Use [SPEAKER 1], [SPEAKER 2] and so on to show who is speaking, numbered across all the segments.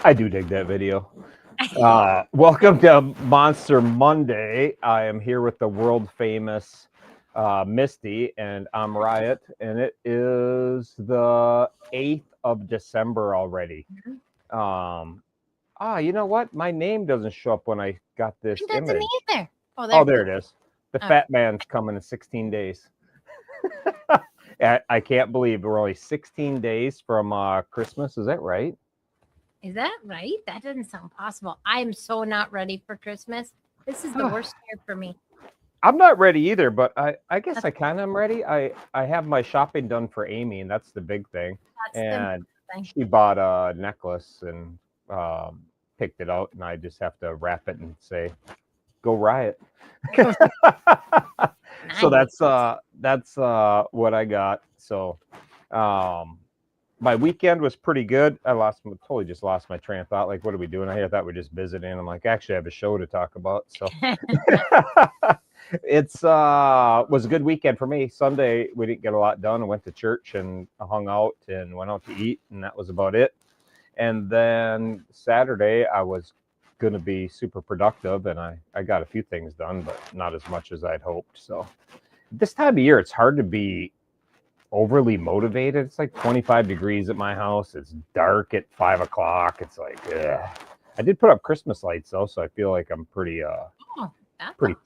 [SPEAKER 1] I do dig that video. Welcome to Monster Monday. I am here with the world famous Misty, and I'm Riot, and it is the 8th of December already. You know what? My name doesn't show up when I got this
[SPEAKER 2] It doesn't
[SPEAKER 1] image.
[SPEAKER 2] either.
[SPEAKER 1] Oh, there it is. The fat man's coming in 16 days. I can't believe we're only 16 days from Christmas. Is that right?
[SPEAKER 2] Is that right? That doesn't sound possible. I am so not ready for Christmas. This is the worst year for me.
[SPEAKER 1] I'm not ready either, but I guess I kind of am ready. I have my shopping done for Amy, and that's the big thing. And she bought a necklace and picked it out, and I just have to wrap it and say, "Go Riot." So that's what I got. So my weekend was pretty good. Totally just lost my train of thought. Like, what are we doing? I thought we're just visiting. I'm like, actually, I have a show to talk about. So it's was a good weekend for me. Sunday we didn't get a lot done. I went to church and hung out and went out to eat, and that was about it. And then Saturday I was going to be super productive, and I got a few things done, but not as much as I'd hoped. So this time of year, it's hard to be overly motivated. It's like 25 degrees at my house. It's dark at 5 o'clock. It's like, ugh. I did put up Christmas lights though, so I feel like I'm pretty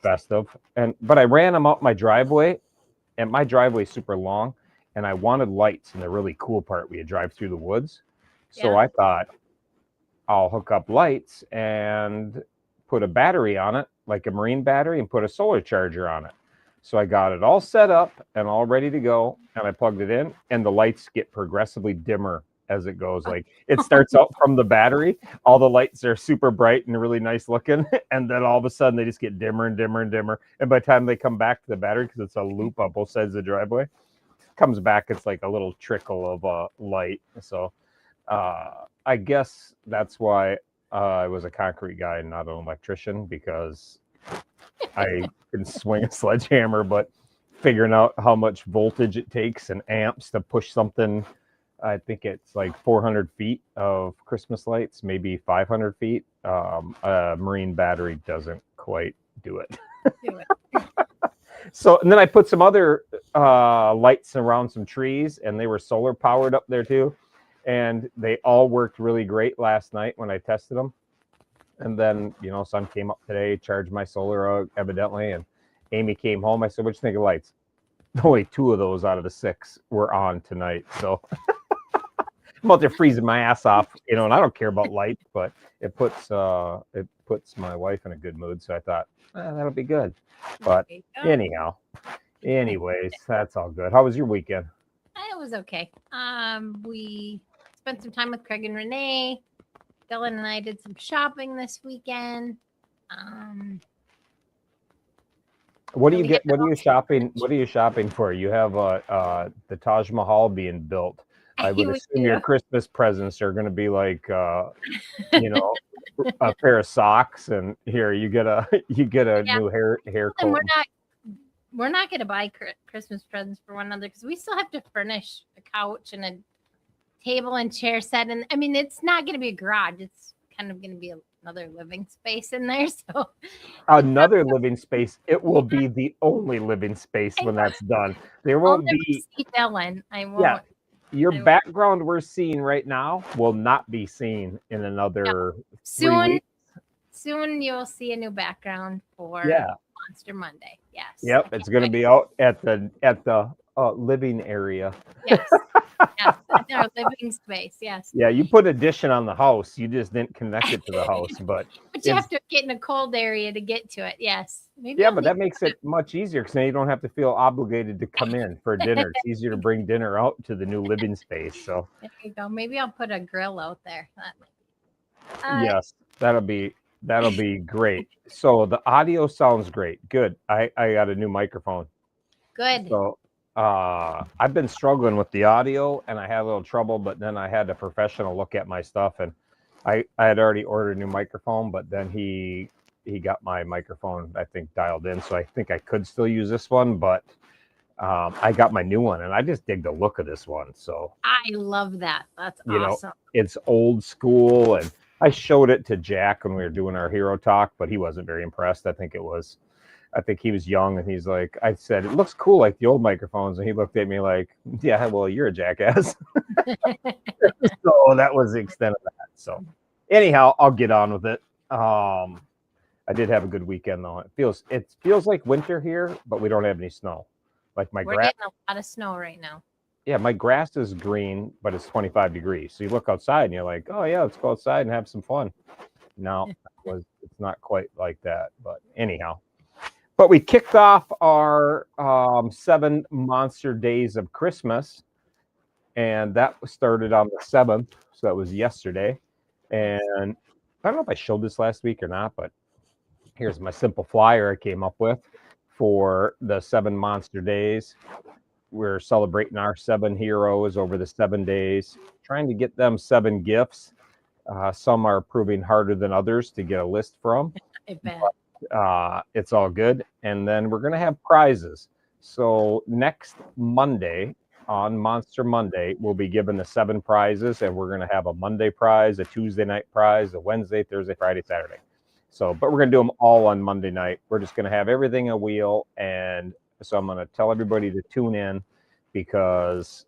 [SPEAKER 1] festive. But I ran them up my driveway, and my driveway is super long, and I wanted lights in the really cool part where you drive through the woods. So I thought I'll hook up lights and put a battery on it, like a marine battery, and put a solar charger on it. So I got it all set up and all ready to go, and I plugged it in, and the lights get progressively dimmer as it goes. Like, it starts out from the battery, all the lights are super bright and really nice looking, and then all of a sudden they just get dimmer and dimmer and dimmer. And by the time they come back to the battery, because it's a loop on both sides of the driveway, comes back, it's like a little trickle of light. So I guess that's why I was a concrete guy and not an electrician, because I can swing a sledgehammer, but figuring out how much voltage it takes and amps to push something, I think it's like 400 feet of Christmas lights, maybe 500 feet. A marine battery doesn't quite do it. So, and then I put some other lights around some trees, and they were solar powered up there too. And they all worked really great last night when I tested them. And then, son came up today, charged my solar evidently, and Amy came home. I said, "What'd you think of lights?" Only 2 of those out of the 6 were on tonight. So I'm out there freezing my ass off, and I don't care about light, but it puts my wife in a good mood. So I thought, that'll be good. But anyways, that's all good. How was your weekend?
[SPEAKER 2] It was okay. We spent some time with Craig and Renee. Dylan and I did some shopping this weekend.
[SPEAKER 1] What do you get? What are you shopping? What are you shopping for? You have the Taj Mahal being built. I would assume your Christmas presents are going to be like, a pair of socks, and here you get a new hair coat.
[SPEAKER 2] And we're not going to buy Christmas presents for one another, because we still have to furnish a couch and a table and chair set. And I mean, it's not going to be a garage. It's kind of going to be another living space in there. So
[SPEAKER 1] another living space. It will be the only living space when that's done. There won't be
[SPEAKER 2] Dylan. I won't.
[SPEAKER 1] Yeah, your background we're seeing right now will not be seen in another 3 weeks.
[SPEAKER 2] Soon you'll see a new background for Monster Monday. Yes.
[SPEAKER 1] Yep, it's going to be out at the living area.
[SPEAKER 2] Yes. Yes, that's our living space. Yes.
[SPEAKER 1] Yeah, you put addition on the house. You just didn't connect it to the house, but
[SPEAKER 2] you have to get in a cold area to get to it. Yes.
[SPEAKER 1] But that makes it much easier, because then you don't have to feel obligated to come in for dinner. It's easier to bring dinner out to the new living space. So
[SPEAKER 2] there you go. Maybe I'll put a grill out there.
[SPEAKER 1] Yes, that'll be great. So the audio sounds great. Good. I got a new microphone.
[SPEAKER 2] Good.
[SPEAKER 1] So I've been struggling with the audio, and I had a little trouble, but then I had a professional look at my stuff, and I had already ordered a new microphone, but then he got my microphone, I think, dialed in. So I think I could still use this one, but I got my new one, and I just dig the look of this one. So
[SPEAKER 2] I love that. That's awesome.
[SPEAKER 1] It's old school, and I showed it to Jack when we were doing our hero talk, but he wasn't very impressed. I think he was young, and he's like, I said, it looks cool like the old microphones. And he looked at me like, yeah, well, you're a jackass. So that was the extent of that. So anyhow, I'll get on with it. I did have a good weekend though. It feels like winter here, but we don't have any snow. Like
[SPEAKER 2] We're getting a lot of snow right now.
[SPEAKER 1] yeah, my grass is green, but it's 25 degrees. So you look outside and you're like, oh yeah, let's go outside and have some fun. No, it's not quite like that. But anyhow, but we kicked off our 7 monster days of Christmas, and that started on the 7th. So that was yesterday. And I don't know if I showed this last week or not, but here's my simple flyer I came up with for the 7 monster days. We're celebrating our 7 heroes over the 7 days, trying to get them 7 gifts. Some are proving harder than others to get a list from.
[SPEAKER 2] I bet.
[SPEAKER 1] But, it's all good. And then we're going to have prizes. So next Monday, on Monster Monday, we'll be given the 7 prizes, and we're going to have a Monday prize, a Tuesday night prize, a Wednesday, Thursday, Friday, Saturday. So, but we're going to do them all on Monday night. We're just going to have everything a wheel. And so I'm going to tell everybody to tune in, because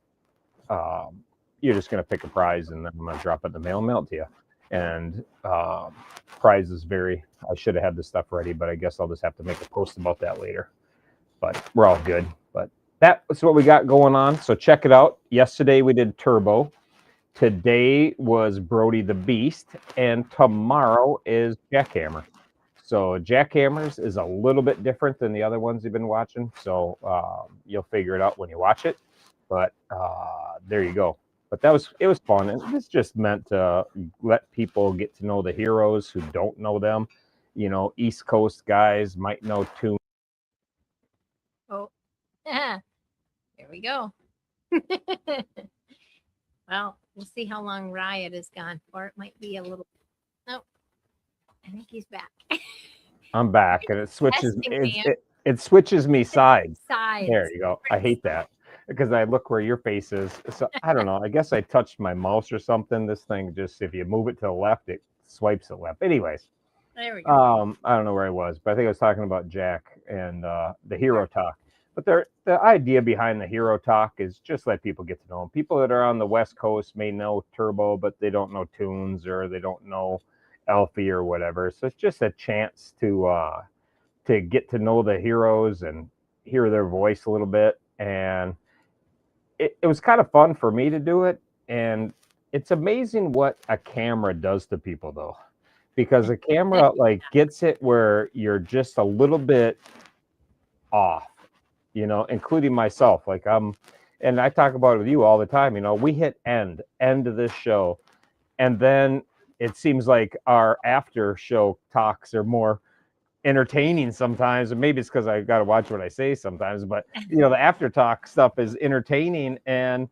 [SPEAKER 1] you're just going to pick a prize, and then I'm going to drop it in the mail and mail it to you. And prizes vary. I should have had this stuff ready, but I guess I'll just have to make a post about that later. But we're all good. But that's what we got going on. So check it out. Yesterday we did Turbo. Today was Brody the Beast, and tomorrow is Jackhammer. So Jackhammers is a little bit different than the other ones you've been watching. So you'll figure it out when you watch it. But there you go. But it was fun, and it's just meant to let people get to know the heroes who don't know them. You know, East Coast guys might know Toon.
[SPEAKER 2] Oh, yeah. There we go. Well, we'll see how long Riot is gone for. It might be a little. Nope. I think he's back.
[SPEAKER 1] I'm back, and it switches.
[SPEAKER 2] Testing,
[SPEAKER 1] It switches me sides.
[SPEAKER 2] Sides.
[SPEAKER 1] There you go. I hate that, because I look where your face is. So I don't know. I guess I touched my mouse or something. This thing just, if you move it to the left, it swipes it left. Anyways,
[SPEAKER 2] There we go.
[SPEAKER 1] I don't know where I was, but I think I was talking about Jack and the hero talk. But the idea behind the hero talk is just let people get to know them. People that are on the West Coast may know Turbo, but they don't know Tunes, or they don't know Elfie or whatever. So it's just a chance to get to know the heroes and hear their voice a little bit. And it was kind of fun for me to do it. And it's amazing what a camera does to people, though, because a camera like gets it where you're just a little bit off, you know, including myself. Like and I talk about it with you all the time. You know, we hit end of this show, and then it seems like our after show talks are more entertaining sometimes, and maybe it's because I got to watch what I say sometimes, but you know, the after talk stuff is entertaining, and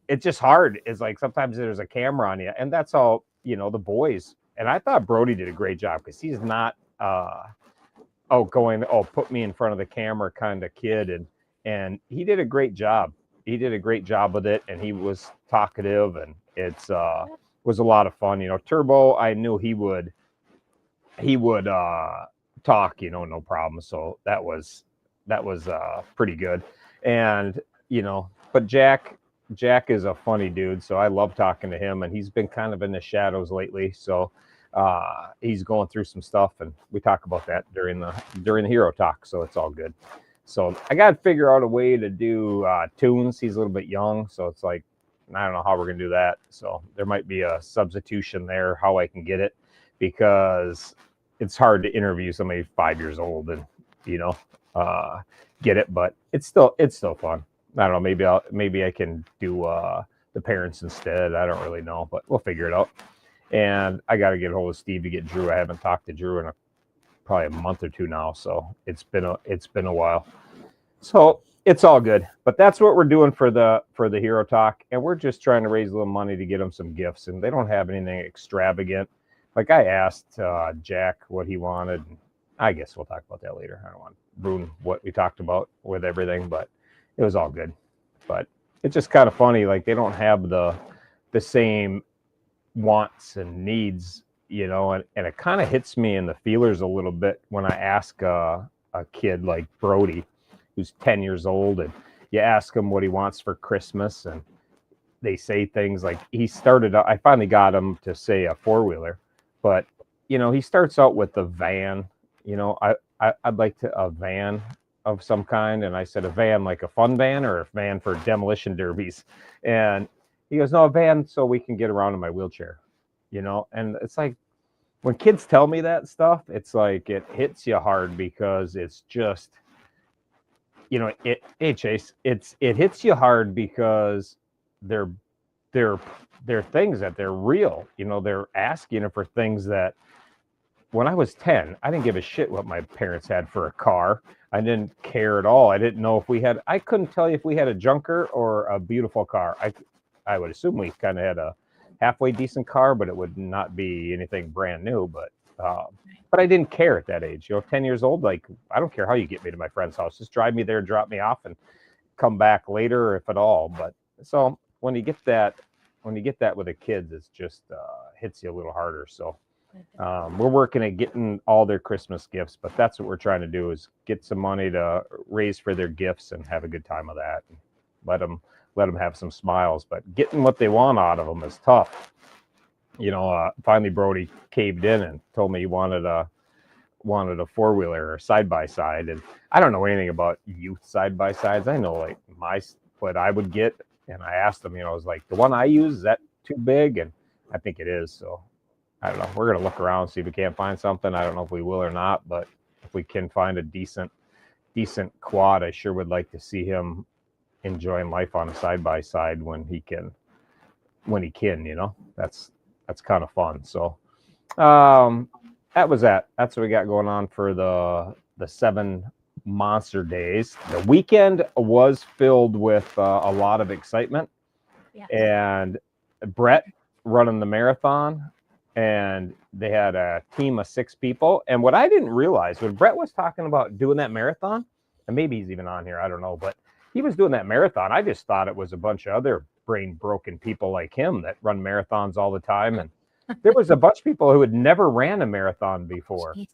[SPEAKER 1] it's just hard. It's like sometimes there's a camera on you, and that's all, you know, the boys. And I thought Brody did a great job, because he's not put me in front of the camera kind of kid, and he did a great job. He did a great job with it, and he was talkative, and it's was a lot of fun. You know, Turbo, I knew he would talk, you know, no problem. So that was pretty good. And you know, but Jack is a funny dude, so I love talking to him, and he's been kind of in the shadows lately. So he's going through some stuff, and we talk about that during the hero talk, so it's all good. So I got to figure out a way to do Tunes. He's a little bit young, so it's like, I don't know how we're gonna do that. So there might be a substitution there, how I can get it, because it's hard to interview somebody 5 years old and, you know, get it, but it's still fun. I don't know, maybe I can do the parents instead. I don't really know, but we'll figure it out. And I got to get a hold of Steve to get Drew. I haven't talked to Drew in probably a month or two now, so it's been a while. So it's all good. But that's what we're doing for the hero talk, and we're just trying to raise a little money to get them some gifts, and they don't have anything extravagant. Like I asked Jack what he wanted. I guess we'll talk about that later. I don't want to ruin what we talked about with everything, but it was all good. But it's just kind of funny. Like, they don't have the same wants and needs you know, and it kind of hits me in the feelers a little bit when I ask a kid like Brody, who's 10 years old, and you ask him what he wants for Christmas, and they say things like I finally got him to say a four-wheeler, but you know, he starts out with the van. You know, I'd like a van of some kind, and I said, a van like a fun van or a van for demolition derbies, and he goes, no, a van so we can get around in my wheelchair. You know, and it's like when kids tell me that stuff, it's like it hits you hard because it's just, you know, hey Chase, it hits you hard because they're they're they're things that they're real. You know, they're asking for things that when I was 10, I didn't give a shit what my parents had for a car. I didn't care at all. I didn't know if I couldn't tell you if we had a junker or a beautiful car. I would assume we kind of had a halfway decent car, but it would not be anything brand new. But I didn't care at that age. You know, 10 years old, like, I don't care how you get me to my friend's house. Just drive me there, drop me off, and come back later, if at all. But so when you get that with the kids, it's just hits you a little harder. So we're working at getting all their Christmas gifts, but that's what we're trying to do, is get some money to raise for their gifts and have a good time of that. And let them have some smiles, but getting what they want out of them is tough. You know, finally Brody caved in and told me he wanted a four-wheeler or side-by-side, and I don't know anything about youth side-by-sides. I know like what I would get, and I asked him, you know, I was like, the one I use, is that too big? And I think it is. So I don't know. We're going to look around, see if we can't find something. I don't know if we will or not, but if we can find a decent quad, I sure would like to see him enjoying life on a side-by-side when he can, you know. That's kind of fun. So that's what we got going on for the 7 monster days. The weekend was filled with a lot of excitement.
[SPEAKER 2] Yeah.
[SPEAKER 1] And Brett running the marathon, and they had a team of 6 people. And what I didn't realize, when Brett was talking about doing that marathon, and maybe he's even on here, I don't know, but he was doing that marathon, I just thought it was a bunch of other brain broken people like him that run marathons all the time. And there was a bunch of people who had never ran a marathon before.
[SPEAKER 2] Jeez.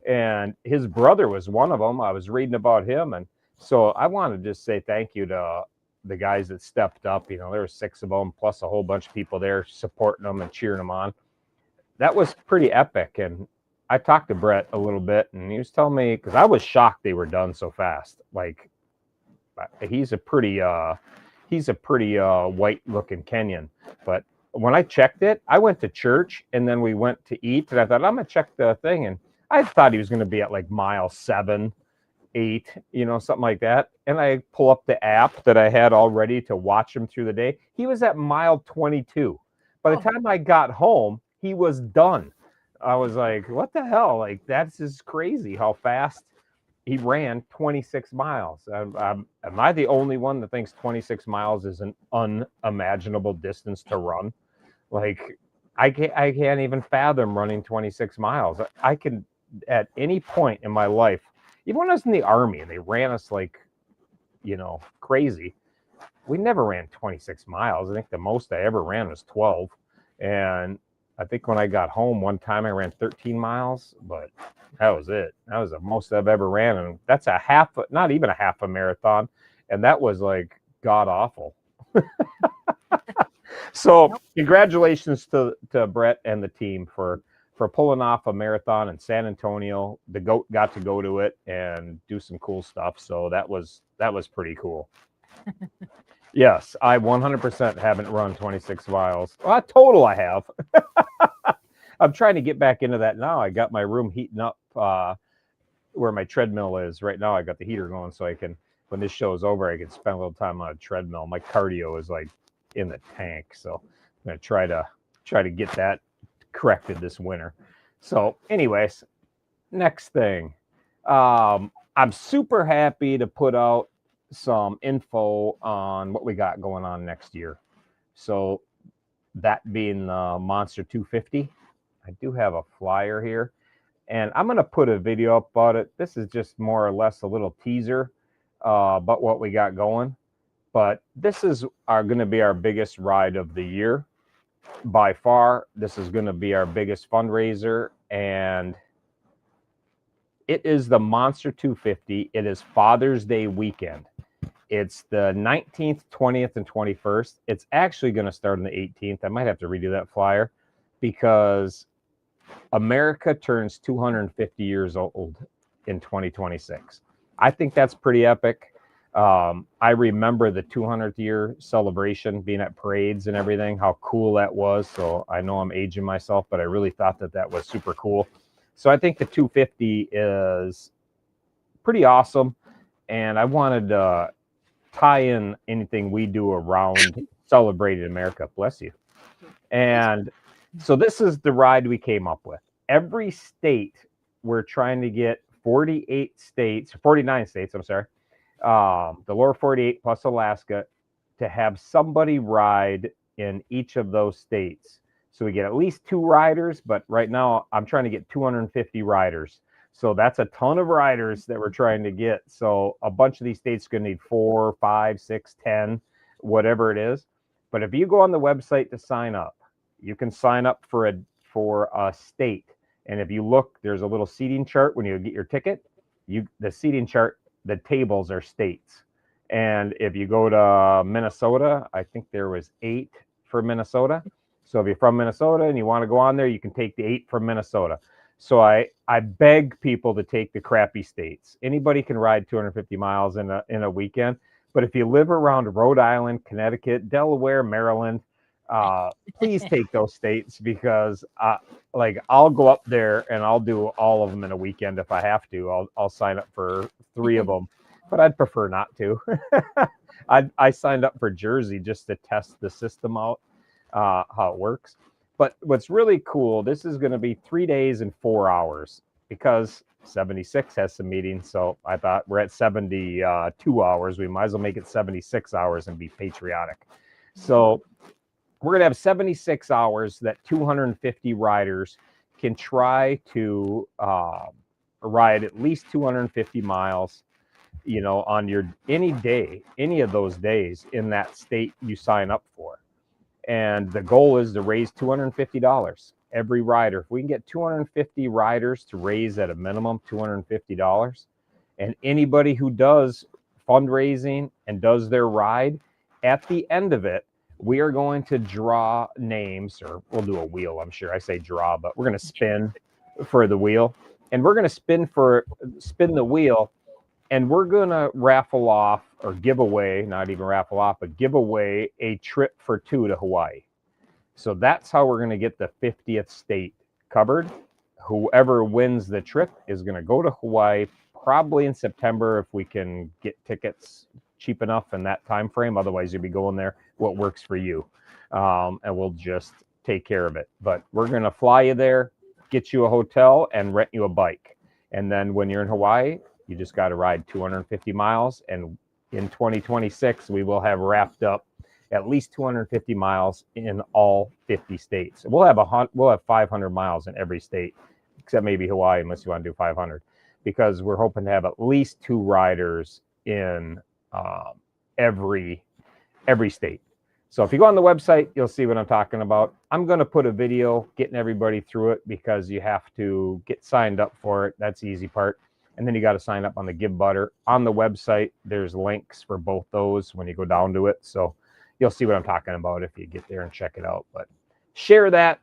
[SPEAKER 1] And his brother was one of them. I was reading about him. And so I want to just say thank you to the guys that stepped up. You know, there were 6 of them, plus a whole bunch of people there supporting them and cheering them on. That was pretty epic. And I talked to Brett a little bit, and he was telling me, because I was shocked they were done so fast. Like, he's a pretty white looking Kenyan. But when I checked it, I went to church and then we went to eat, and I thought, I'm going to check the thing. And I thought he was going to be at like mile 7, 8, you know, something like that. And I pull up the app that I had all ready to watch him through the day. He was at mile 22. By the time I got home, he was done. I was like, what the hell? Like, that's just crazy how fast he ran 26 miles. Am I the only one that thinks 26 miles is an unimaginable distance to run? Like, I can't even fathom running 26 miles. I can, at any point in my life, even when I was in the Army and they ran us like, you know, crazy, we never ran 26 miles. I think the most I ever ran was 12. And I think when I got home one time, I ran 13 miles, but that was it. That was the most I've ever ran. And that's not even a half a marathon. And that was like god awful. So congratulations to Brett and the team for pulling off a marathon in San Antonio. The GOAT got to go to it and do some cool stuff. So that was pretty cool. Yes, I 100% haven't run 26 miles. Well, total I have. I'm trying to get back into that now. I got my room heating up where my treadmill is right now. I got the heater going so I can, when this show is over, I can spend a little time on a treadmill. My cardio is like in the tank, so I'm gonna try to get that corrected this winter. So, anyways, next thing, I'm super happy to put out some info on what we got going on next year. So that being the Monster 250, I do have a flyer here, and I'm going to put a video up about it. This is just more or less a little teaser about what we got going, but this is going to be our biggest ride of the year. by far, this is going to be our biggest fundraiser, and it is the Monster 250. It is Father's Day weekend. It's the 19th, 20th, and 21st. It's actually going to start on the 18th. I might have to redo that flyer because America turns 250 years old in 2026. I think that's pretty epic. I remember the 200th year celebration, being at parades and everything, how cool that was. So I know I'm aging myself, but I really thought that that was super cool. So I think the 250 is pretty awesome. And I wanted to tie in anything we do around celebrating America. Bless you. And so this is the ride we came up with. Every state, we're trying to get 49 states, I'm sorry, the lower 48 plus Alaska, to have somebody ride in each of those states. So we get at least 2 riders, but right now I'm trying to get 250 riders. So that's a ton of riders that we're trying to get. So a bunch of these states are going to need 4, 5, 6, 10, whatever it is. But if you go on the website to sign up, you can sign up for a state. And if you look, there's a little seating chart when you get your ticket. The seating chart, the tables are states. And if you go to Minnesota, I think there was 8 for Minnesota. So if you're from Minnesota and you want to go on there, you can take the 8 from Minnesota. So I beg people to take the crappy states. Anybody can ride 250 miles in a weekend. But if you live around Rhode Island, Connecticut, Delaware, Maryland, please take those states, because I'll go up there and I'll do all of them in a weekend if I have to. I'll sign up for 3 of them, but I'd prefer not to. I signed up for Jersey just to test the system out, how it works. But what's really cool, this is going to be 3 days and 4 hours, because 76 has some meetings. So I thought we're at 72 hours. We might as well make it 76 hours and be patriotic. So we're going to have 76 hours that 250 riders can try to ride at least 250 miles, on any of those days in that state you sign up for. And the goal is to raise $250 every rider. If we can get 250 riders to raise at a minimum $250, and anybody who does fundraising and does their ride, at the end of it, we are going to draw names, or we'll do a wheel. I'm sure I say draw, but we're going to spin for the wheel, and we're going to spin the wheel, and we're going to raffle off, or give away, not even raffle off, but give away a trip for 2 to Hawaii. So that's how we're going to get the 50th state covered. Whoever wins the trip is going to go to Hawaii, probably in September if we can get tickets cheap enough in that time frame. Otherwise, you'll be going there what works for you, and we'll just take care of it. But we're going to fly you there, get you a hotel, and rent you a bike. And then when you're in Hawaii, you just got to ride 250 miles. And in 2026, we will have wrapped up at least 250 miles in all 50 states. We'll have 500 miles in every state, except maybe Hawaii, unless you want to do 500, because we're hoping to have at least 2 riders in every state. So if you go on the website, you'll see what I'm talking about. I'm going to put a video getting everybody through it, because you have to get signed up for it. That's the easy part. And then you got to sign up on the Give Butter. On the website, there's links for both those when you go down to it. So you'll see what I'm talking about if you get there and check it out. But share that.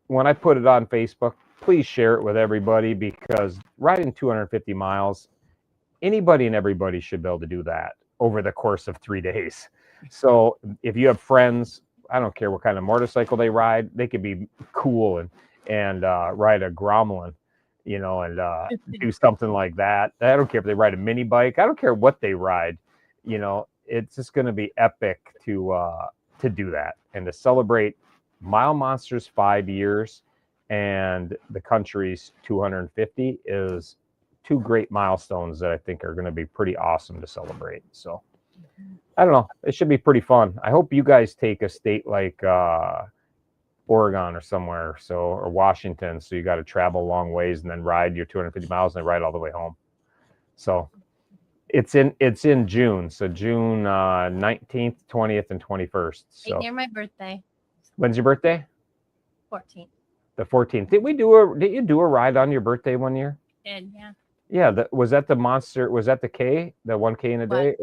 [SPEAKER 1] When I put it on Facebook, please share it with everybody, because riding 250 miles, anybody and everybody should be able to do that over the course of 3 days. So if you have friends, I don't care what kind of motorcycle they ride, they could be cool and ride a Gromlin, and do something like that. I don't care if they ride a mini bike. I don't care what they ride. It's just going to be epic to do that, and to celebrate Mile Monster's 5 years and the country's 250 is 2 great milestones that I think are going to be pretty awesome to celebrate. So I don't know. It should be pretty fun. I hope you guys take a state like Oregon or somewhere, or Washington. So you got to travel a long ways and then ride your 250 miles and then ride all the way home. So it's in June. So June 19th, 20th, and 21st. So
[SPEAKER 2] right near my birthday.
[SPEAKER 1] When's your birthday?
[SPEAKER 2] 14th.
[SPEAKER 1] The 14th. Did you do a ride on your birthday one year?
[SPEAKER 2] Did, yeah.
[SPEAKER 1] Yeah, was that the monster? Was that the K, the 1K in a day?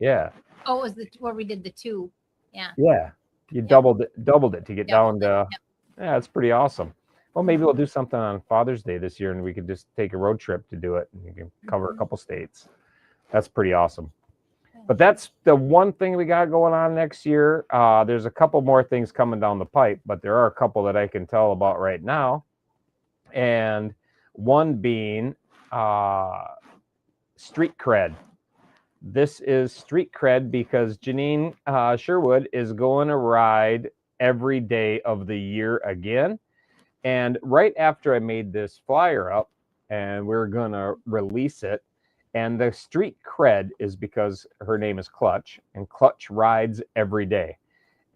[SPEAKER 1] Yeah.
[SPEAKER 2] Oh, it was where we did the 2. Yeah.
[SPEAKER 1] Yeah. You doubled it to get down to.
[SPEAKER 2] Yep.
[SPEAKER 1] Yeah, that's pretty awesome. Well, maybe we'll do something on Father's Day this year, and we could just take a road trip to do it, and you can cover a couple states. That's pretty awesome. But that's the one thing we got going on next year. There's a couple more things coming down the pipe, but there are a couple that I can tell about right now. And one being street cred. This is street cred because Janine Sherwood is going to ride every day of the year again. And right after I made this flyer up and we're going to release it, and the street cred is because her name is Clutch, and Clutch rides every day.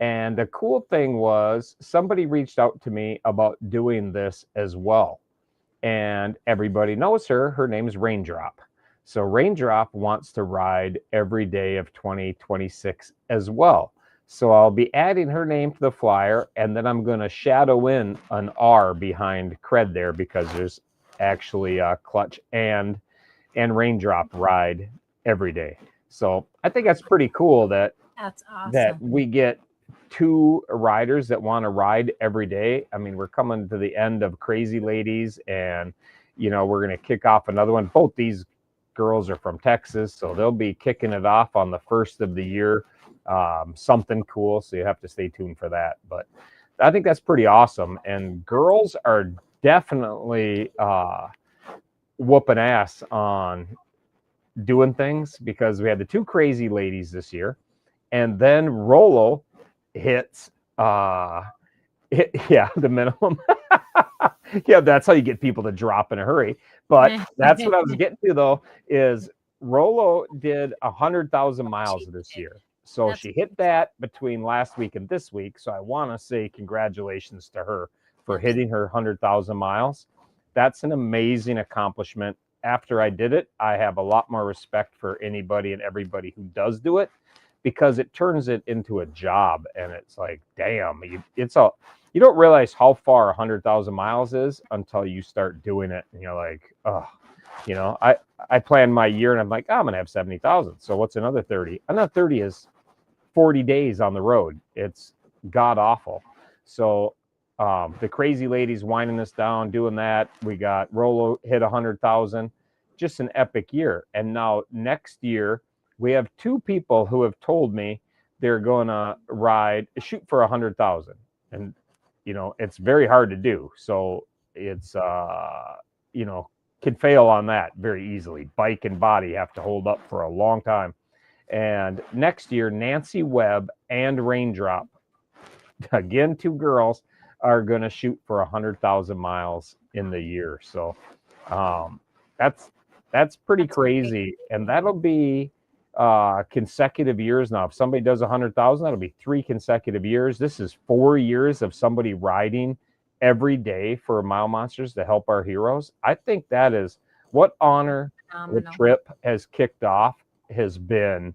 [SPEAKER 1] And the cool thing was somebody reached out to me about doing this as well. And everybody knows her. Her name is Raindrop. So Raindrop wants to ride every day of 2026 as well. So I'll be adding her name to the flyer, and then I'm going to shadow in an R behind cred there because there's actually Clutch and Raindrop ride every day. So I think that's pretty cool that
[SPEAKER 2] that's awesome.
[SPEAKER 1] That we get 2 riders that want to ride every day. I mean, we're coming to the end of Crazy Ladies, and we're going to kick off another one. Both these girls are from Texas, so they'll be kicking it off on the 1st of the year. Something cool, so you have to stay tuned for that. But I think that's pretty awesome, and girls are definitely whooping ass on doing things because we had the 2 Crazy Ladies this year, and then Rolo hits the minimum. Yeah, that's how you get people to drop in a hurry. But that's what I was getting to, though, is Rolo did 100,000 miles this year. So she hit that between last week and this week. So I want to say congratulations to her for hitting her 100,000 miles. That's an amazing accomplishment. After I did it, I have a lot more respect for anybody and everybody who does do it, because it turns it into a job. And it's like, damn, you don't realize how far 100,000 miles is until you start doing it. And you're like, oh, I planned my year and I'm like, I'm going to have 70,000. So what's another 30? Another 30 is 40 days on the road. It's god awful. So the Crazy Ladies winding us down, doing that. We got Rolo hit 100,000, just an epic year. And now next year, we have 2 people who have told me they're going to shoot for 100,000. And, it's very hard to do. So it's, can fail on that very easily. Bike and body have to hold up for a long time. And next year, Nancy Webb and Raindrop, again, 2 girls, are going to shoot for 100,000 miles in the year. So that's pretty crazy. And that'll be consecutive years now. If somebody does 100,000, that'll be 3 consecutive years. This is 4 years of somebody riding every day for Mile Monsters to help our heroes. I think that is what honor the trip has kicked off has been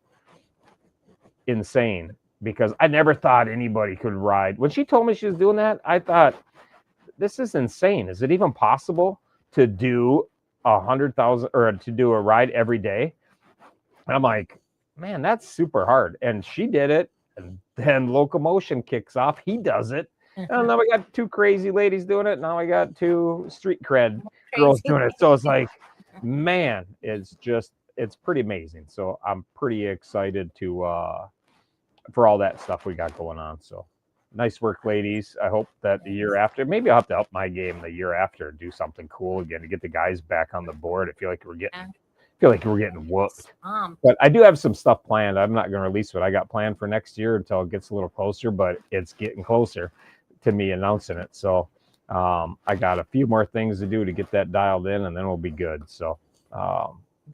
[SPEAKER 1] insane, because I never thought anybody could ride. When she told me she was doing that, I thought, this is insane. Is it even possible to do 100,000 or to do a ride every day? And I'm like, man, that's super hard. And she did it. And then Locomotion kicks off. He does it. And now we got 2 Crazy Ladies doing it. Now we got 2 street cred girls doing it. So it's like, man, it's pretty amazing. So I'm pretty excited for all that stuff we got going on. So nice work, ladies. I hope that the year after, maybe I'll have to up my game the year after, do something cool again to get the guys back on the board. I feel like we're getting whooped. But I do have some stuff planned. I'm not going to release what I got planned for next year until it gets a little closer, but it's getting closer to me announcing it. So I got a few more things to do to get that dialed in, and then we'll be good. So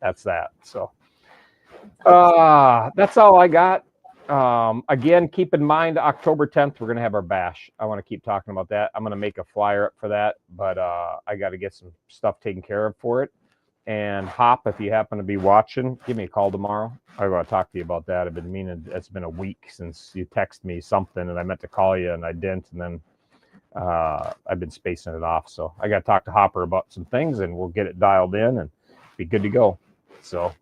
[SPEAKER 1] that's that. So that's all I got. Again, keep in mind, October 10th, we're going to have our bash. I want to keep talking about that. I'm going to make a flyer up for that, but I got to get some stuff taken care of for it. And Hop, if you happen to be watching, give me a call tomorrow. I got to talk to you about that. I've been meaning. It's been a week since you texted me something, and I meant to call you, and I didn't. And then I've been spacing it off. So I got to talk to Hopper about some things, and we'll get it dialed in and be good to go. So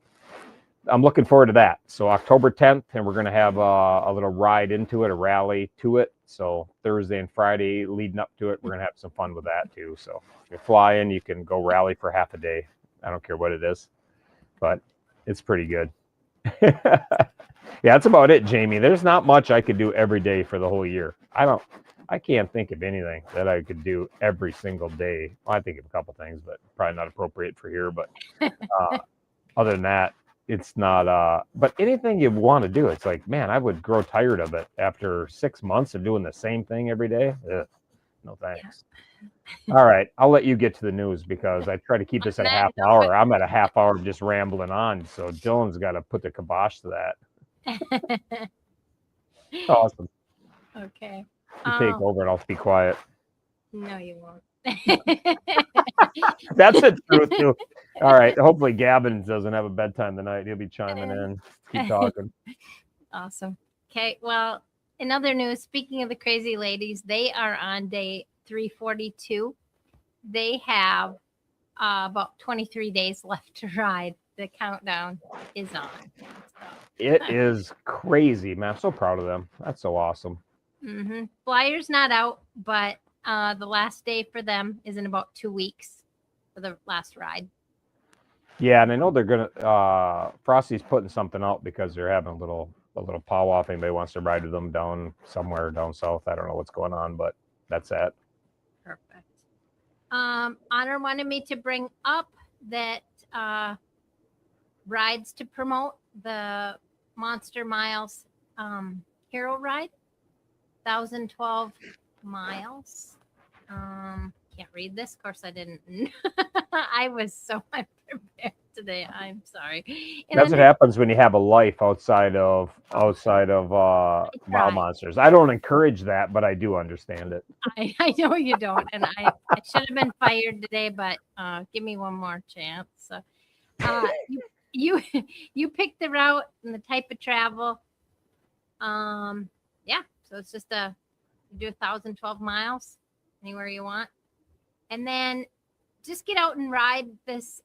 [SPEAKER 1] I'm looking forward to that. So October 10th, and we're going to have a little ride into it, a rally to it. So Thursday and Friday leading up to it, we're going to have some fun with that too. So if you're flying, you can go rally for half a day. I don't care what it is, but it's pretty good. Yeah, that's about it, Jamie. There's not much I could do every day for the whole year. I can't think of anything that I could do every single day. Well, I think of a couple things, but probably not appropriate for here. But other than that, it's not. But anything you want to do, it's like, man, I would grow tired of it after 6 months of doing the same thing every day. Ugh, no thanks. All right, I'll let you get to the news because I try to keep this at a half hour. I'm at a half hour of just rambling on, so Dylan's got to put the kibosh to that. Awesome.
[SPEAKER 2] Okay.
[SPEAKER 1] You take over and I'll be quiet.
[SPEAKER 2] No, you won't.
[SPEAKER 1] That's the truth too. All right. Hopefully Gavin doesn't have a bedtime tonight. He'll be chiming in. Keep talking.
[SPEAKER 2] Awesome. Okay. Well, in other news, speaking of the crazy ladies, they are on day 342. They have about 23 days left to ride. The countdown is on. So.
[SPEAKER 1] It is crazy, man. I'm so proud of them. That's so awesome.
[SPEAKER 2] Mm-hmm. Flyers not out, but the last day for them is in about 2 weeks for the last ride.
[SPEAKER 1] Yeah, and I know they're gonna. Frosty's putting something out because they're having a little powwow. If anybody wants to ride with them down somewhere down south, I don't know what's going on, but that's that.
[SPEAKER 2] Perfect. Honor wanted me to bring up that rides to promote the Monster Miles Hero Ride, 1,012 miles. Can't read this. Of course, I didn't. I was so unprepared today. I'm sorry. And
[SPEAKER 1] that's what happens when you have a life outside of Mile Monsters. I don't encourage that, but I do understand it.
[SPEAKER 2] I know you don't, and I should have been fired today, but give me one more chance. So, you pick the route and the type of travel. Yeah. So it's just you do 1,012 miles anywhere you want, and then just get out and ride this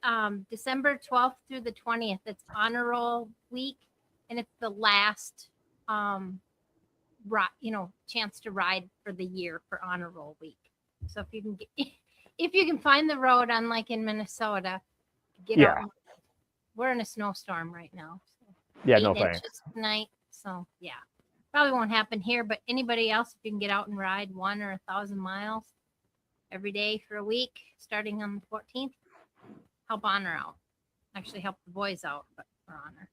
[SPEAKER 2] December 12th through the 20th. It's Honor Roll Week, and it's the last chance to ride for the year for Honor Roll Week. So if you can find the road, unlike in Minnesota, get out. We're in a snowstorm right now. So
[SPEAKER 1] yeah, no thanks.
[SPEAKER 2] Tonight, so yeah, probably won't happen here. But anybody else, if you can get out and ride 1 or 1,000 miles every day for a week, starting on the 14th, help Honor out. Actually, help the boys out, but for Honor.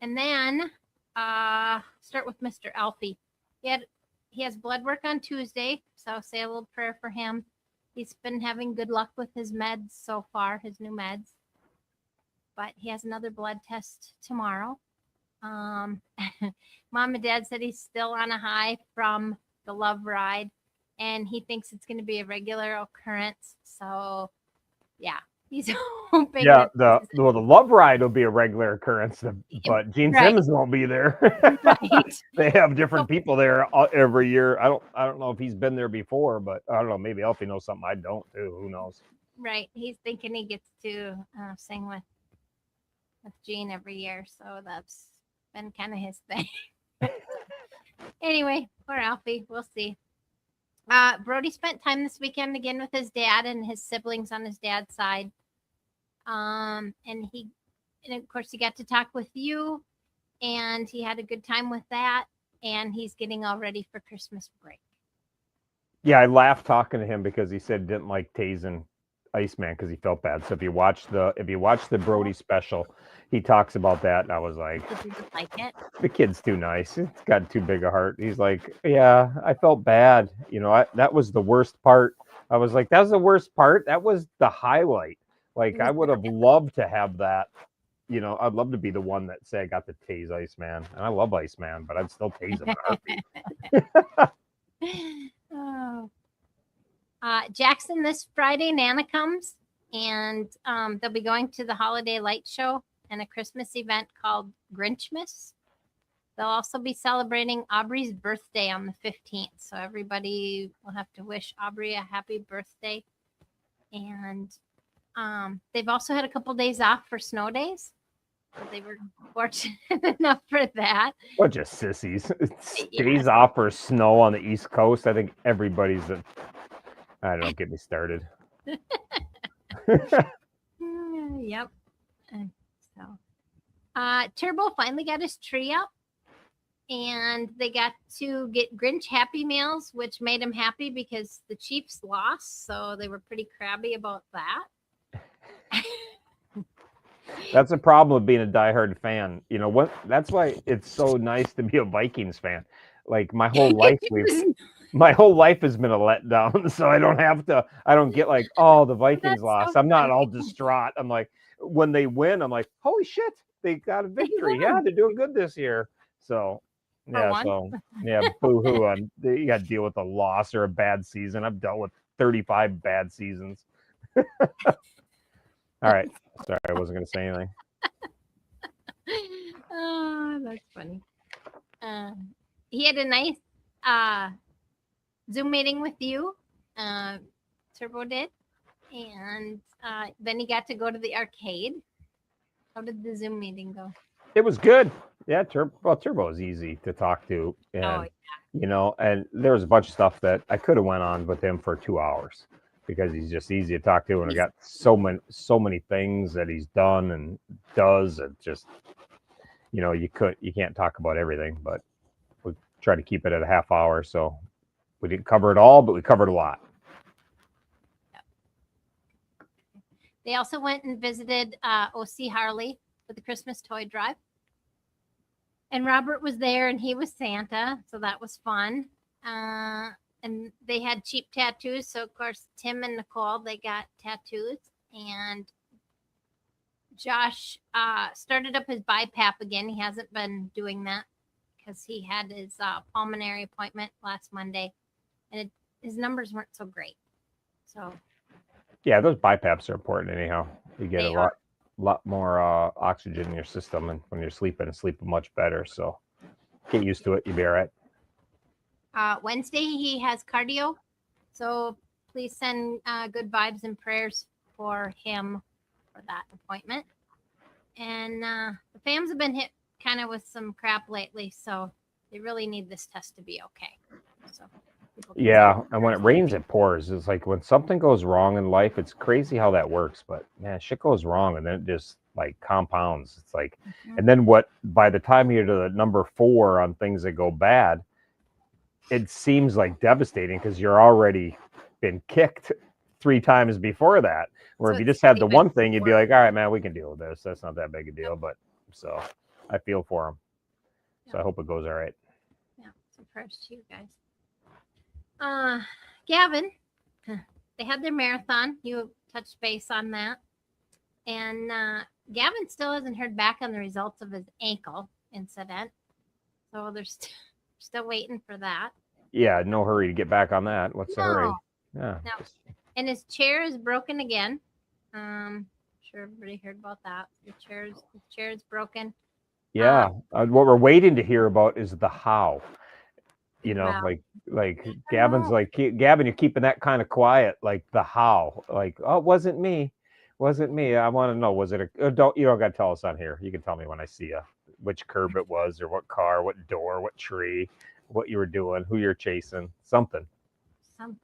[SPEAKER 2] And then start with Mr. Alfie. He has blood work on Tuesday, so say a little prayer for him. He's been having good luck with his meds so far, his new meds. But he has another blood test tomorrow. Mom and Dad said he's still on a high from the love ride, and he thinks it's going to be a regular occurrence. So, yeah, he's hoping.
[SPEAKER 1] Yeah, the love ride will be a regular occurrence, but Gene Simmons won't be there.
[SPEAKER 2] Right.
[SPEAKER 1] They have different people there every year. I don't know if he's been there before, but I don't know. Maybe Alfie knows something I don't too. Who knows? Right.
[SPEAKER 2] He's thinking he gets to sing with Gene every year, so that's been kind of his thing. Anyway, poor Alfie. We'll see. Brody spent time this weekend again with his dad and his siblings on his dad's side. And of course he got to talk with you, and he had a good time with that, and he's getting all ready for Christmas break. Yeah, I laughed talking to him because he said he didn't like tasing Iceman because he felt bad. So if you watch the Brody special, he talks about that, and I was like, did you like it?
[SPEAKER 1] The kid's too nice. He's got too big a heart. He's like, yeah, I felt bad. That was the worst part. I was like, that was the worst part. That was the highlight. Like, I would have loved to have that. I'd love to be the one that say I got to tase Iceman, and I love Iceman, but I'd still tase him in a heartbeat.
[SPEAKER 2] Jackson, this Friday, Nana comes. and they'll be going to the holiday light show and a Christmas event called Grinchmas. They'll also be celebrating Aubrey's birthday on the 15th. So everybody will have to wish Aubrey a happy birthday. And they've also had a couple days off for snow days. So they were fortunate enough for that.
[SPEAKER 1] Bunch of sissies.
[SPEAKER 2] Yeah.
[SPEAKER 1] Days off for snow on the East Coast. I think everybody's I don't know, get me started.
[SPEAKER 2] Yep. And so Turbo finally got his tree up, and they got to get Grinch Happy Meals, which made him happy because the Chiefs lost. So they were pretty crabby about that.
[SPEAKER 1] That's a problem with being a diehard fan. You know what? That's why it's so nice to be a Vikings fan. Like my whole life, my whole life has been a letdown. So I don't get like, oh, the Vikings lost.
[SPEAKER 2] So
[SPEAKER 1] I'm not all distraught. I'm like, when they win, I'm like, holy shit, they got a victory. Yeah, they're doing good this year. So yeah, boo-hoo. You got to deal with a loss or a bad season. I've dealt with 35 bad seasons. All right. Sorry, I wasn't going to say anything.
[SPEAKER 2] Oh, that's funny. He had a nice Zoom meeting with you, Turbo did, and then he got to go to the arcade. How did the Zoom meeting go?
[SPEAKER 1] It was good. Yeah, Turbo is easy to talk to, and you know, and there was a bunch of stuff that I could have went on with him for 2 hours because he's just easy to talk to, and I got so many things that he's done and does. It just, you know, you can't talk about everything, but we try to keep it at a half hour. So we didn't cover it all, but we covered a lot.
[SPEAKER 2] They also went and visited OC Harley for the Christmas toy drive. And Robert was there and he was Santa. So that was fun. And they had cheap tattoos. So, of course, Tim and Nicole, they got tattoos. And Josh started up his BiPAP again. He hasn't been doing that because he had his pulmonary appointment last Monday. And his numbers weren't so great. So...
[SPEAKER 1] yeah, those BiPAPs are important anyhow. You get a lot more oxygen in your system, and when you're sleeping much better. So get used to it. You'll be all right.
[SPEAKER 2] Wednesday, he has cardio. So please send good vibes and prayers for him for that appointment. And the fams have been hit kind of with some crap lately. So they really need this test to be okay. So...
[SPEAKER 1] yeah, and when it rains, it pours. It's like when something goes wrong in life, it's crazy how that works. But man, shit goes wrong, and then it just like compounds. It's like, and then by the time you're to the number 4 on things that go bad, it seems like devastating because you're already been kicked 3 times before that. Where if you just had the one thing, you'd be like, all right, man, we can deal with this. That's not that big a deal. But so I feel for him. So I hope it goes all right.
[SPEAKER 2] Yeah, some prayers to you guys. Gavin, they had their marathon. You touched base on that. And Gavin still hasn't heard back on the results of his ankle incident. So they're still waiting for that.
[SPEAKER 1] Yeah, no hurry to get back on that. What's the hurry? Yeah.
[SPEAKER 2] No. And his chair is broken again. I'm sure everybody heard about that. The chair is broken.
[SPEAKER 1] Yeah. What we're waiting to hear about is the how. You know,
[SPEAKER 2] Wow.
[SPEAKER 1] like Gavin's like, Gavin, you're keeping that kind of quiet. Like the how, like, oh, it wasn't me. I want to know, was it you don't got to tell us on here. You can tell me when I see you, which curb it was, or what car, what door, what tree, what you were doing, who you're chasing, something
[SPEAKER 2] happened.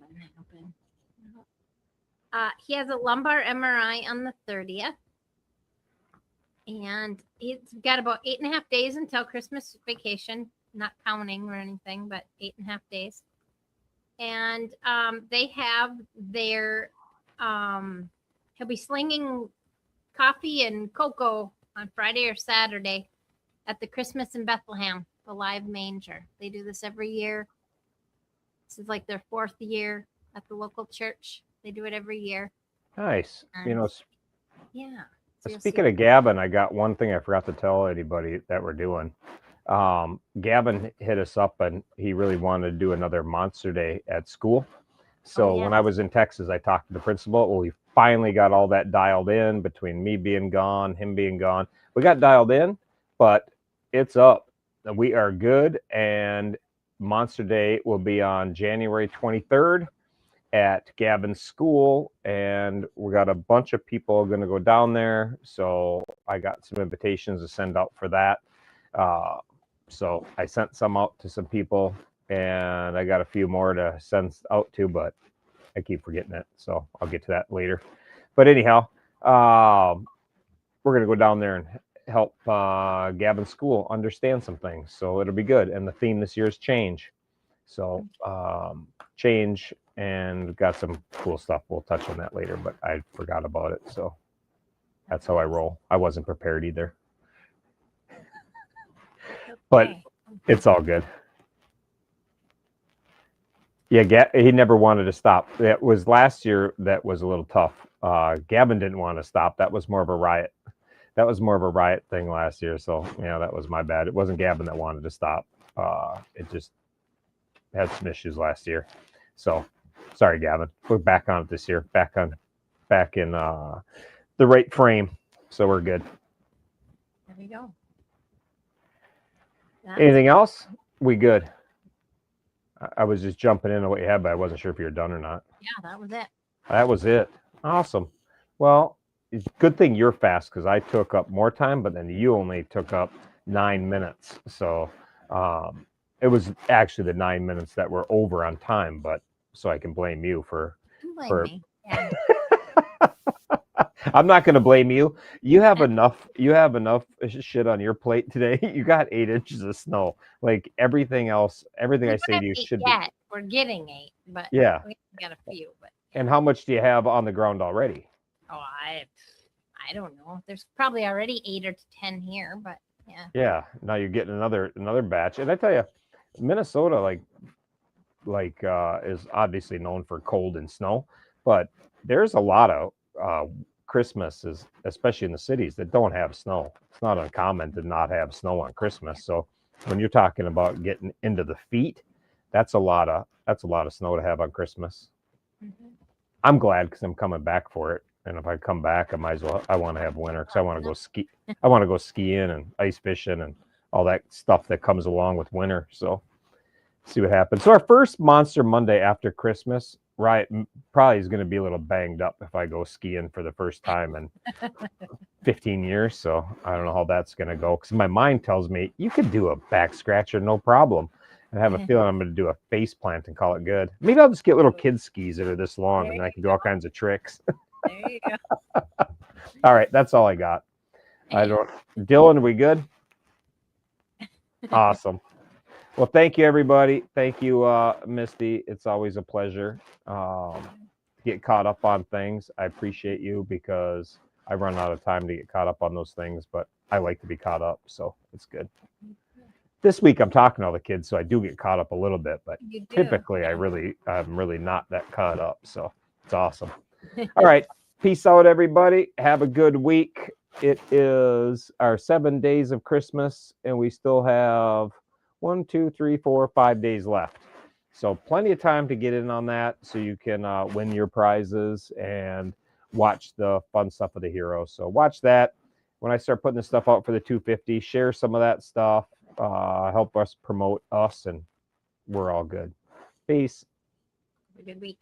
[SPEAKER 2] He has a lumbar MRI on the 30th. And he's got about 8.5 days until Christmas vacation. Not counting or anything, but 8.5 days. And they have their, he'll be slinging coffee and cocoa on Friday or Saturday at the Christmas in Bethlehem, the live manger. They do this every year. This is like their 4th year at the local church. They do it every year.
[SPEAKER 1] Nice.
[SPEAKER 2] And,
[SPEAKER 1] you know,
[SPEAKER 2] yeah.
[SPEAKER 1] So speaking of Gavin, I got one thing I forgot to tell anybody that we're doing. Gavin hit us up and he really wanted to do another Monster Day at school. So
[SPEAKER 2] yeah.
[SPEAKER 1] when I was in Texas, I talked to the principal. Well, we finally got all that dialed in between me being gone, him being gone. We got dialed in, but it's up. We are good. And Monster Day will be on January 23rd at Gavin's school. And we got a bunch of people going to go down there. So I got some invitations to send out for that. So I sent some out to some people, and I got a few more to send out to, but I keep forgetting it. So I'll get to that later. But anyhow, we're going to go down there and help Gavin's school understand some things. So it'll be good. And the theme this year is change. So change, and got some cool stuff. We'll touch on that later, but I forgot about it. So that's how I roll. I wasn't prepared either. But it's all good. Yeah, he never wanted to stop. It was last year that was a little tough. Gavin didn't want to stop. That was more of a riot. That was more of a riot thing last year. So, yeah, that was my bad. It wasn't Gavin that wanted to stop. It just had some issues last year. So, sorry, Gavin. We're back on it this year. Back in the right frame. So we're good.
[SPEAKER 2] There we go.
[SPEAKER 1] Anything else? We good. I was just jumping into what you had, but I wasn't sure if you were done or not.
[SPEAKER 2] Yeah, that was it.
[SPEAKER 1] That was it. Awesome. Well, it's good thing you're fast, because I took up more time, but then you only took up 9 minutes. So it was actually the 9 minutes that were over on time, but so I can blame you for.
[SPEAKER 2] Don't blame me. Yeah.
[SPEAKER 1] I'm not going to blame you. You have enough shit on your plate today. You got 8 inches of snow. Like everything else, everything I say to you should be.
[SPEAKER 2] We're getting 8, but
[SPEAKER 1] yeah,
[SPEAKER 2] we got a few. But
[SPEAKER 1] and how much do you have on the ground already?
[SPEAKER 2] Oh, I don't know. There's probably already 8 or 10 here, but yeah.
[SPEAKER 1] Yeah. Now you're getting another batch, and I tell you, Minnesota is obviously known for cold and snow, but there's a lot of Christmases, especially in the cities, that don't have snow. It's not uncommon to not have snow on Christmas. So when you're talking about getting into the feet, that's a lot of snow to have on Christmas. Mm-hmm. I'm glad, because I'm coming back for it. And if I come back, I want to have winter, because I want to go ski. I want to go skiing and ice fishing and all that stuff that comes along with winter. So see what happens. So our first Monster Monday after Christmas, right, probably is going to be a little banged up if I go skiing for the first time in 15 years. So I don't know how that's going to go, because my mind tells me you could do a back scratcher, no problem. I have a feeling I'm going to do a face plant and call it good. Maybe I'll just get little kid skis that are this long, and I can do all kinds of tricks.
[SPEAKER 2] There you go.
[SPEAKER 1] All right, that's all I got. Dylan, are we good? Awesome. Well, thank you, everybody. Thank you, Misty. It's always a pleasure to get caught up on things. I appreciate you, because I run out of time to get caught up on those things, but I like to be caught up, so it's good. This week I'm talking to all the kids, so I do get caught up a little bit, but typically I'm really not that caught up, so it's awesome. All right. Peace out, everybody. Have a good week. It is our 7 days of Christmas, and we still have 1, 2, 3, 4, 5 days left. So plenty of time to get in on that, so you can win your prizes and watch the fun stuff of the heroes. So watch that. When I start putting this stuff out for the 250, share some of that stuff. Help us promote us, and we're all good. Peace.
[SPEAKER 2] Have a good week.